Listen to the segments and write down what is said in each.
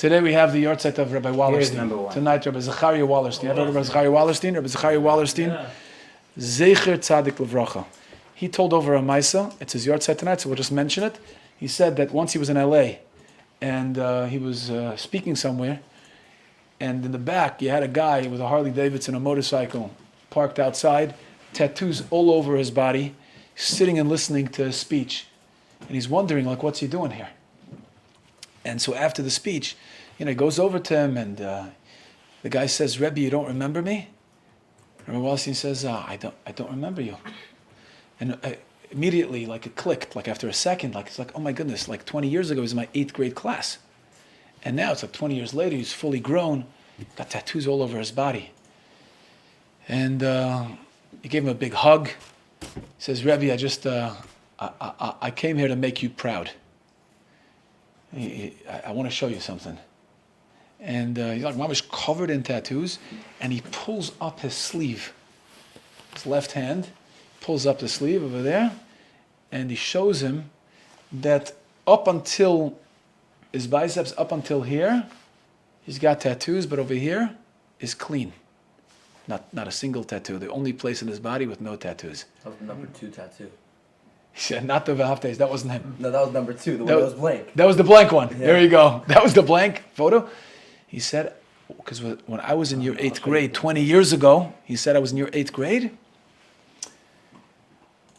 Today we have the yahrzeit of Rabbi Wallerstein. Tonight, Rabbi Zachariah Wallerstein. Have you heard of Rabbi Zachariah Wallerstein? Rabbi Zachariah Wallerstein, Zecher Tzadik Levracha. He told over a Maisa. It's his yahrzeit tonight, so we'll just mention it. He said that once he was in LA, and he was speaking somewhere, and in the back you had a guy with a Harley Davidson, a motorcycle, parked outside, tattoos all over his body, sitting and listening to his speech, and he's wondering, like, what's he doing here? And so after the speech, he goes over to him, and the guy says, "Rebbe, you don't remember me?" Rabbi Wallerstein says, I don't remember you." And immediately, like, it clicked, like after a second, like, it's like, oh my goodness, like 20 years ago he was in my 8th grade class. And now it's like 20 years later, he's fully grown, got tattoos all over his body. And he gave him a big hug. He says, "Rebbe, I came here to make you proud. I want to show you something." And he's like, Mama's covered in tattoos, and he pulls up his sleeve. His left hand pulls up the sleeve over there, and he shows him that up until his biceps, up until here, he's got tattoos, but over here is clean. Not a single tattoo. The only place in his body with no tattoos. That was number 2 tattoo. He said, not the Vahaftes, that wasn't him. No, that was number 2, the one that was blank. That was the blank one. Yeah. There you go. That was the blank photo. He said, because when I was in your 8th grade 20 years ago, he said I was in your 8th grade.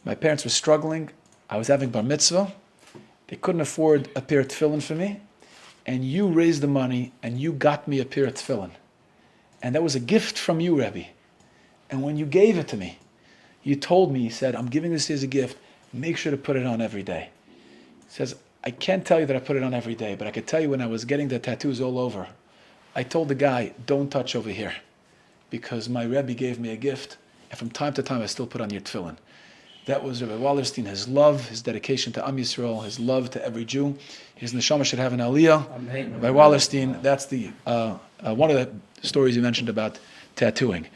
My parents were struggling. I was having bar mitzvah. They couldn't afford a pair of tefillin for me. And you raised the money and you got me a pair of tefillin. And that was a gift from you, Rebbe. And when you gave it to me, you told me, he said, "I'm giving this as a gift. Make sure to put it on every day." He says, "I can't tell you that I put it on every day, but I could tell you when I was getting the tattoos all over, I told the guy, don't touch over here, because my Rebbe gave me a gift, and from time to time I still put on your tefillin." That was Rabbi Wallerstein, his love, his dedication to Am Yisrael, his love to every Jew. His neshama should have an aliyah. Rabbi Wallerstein, that's the one of the stories you mentioned about tattooing.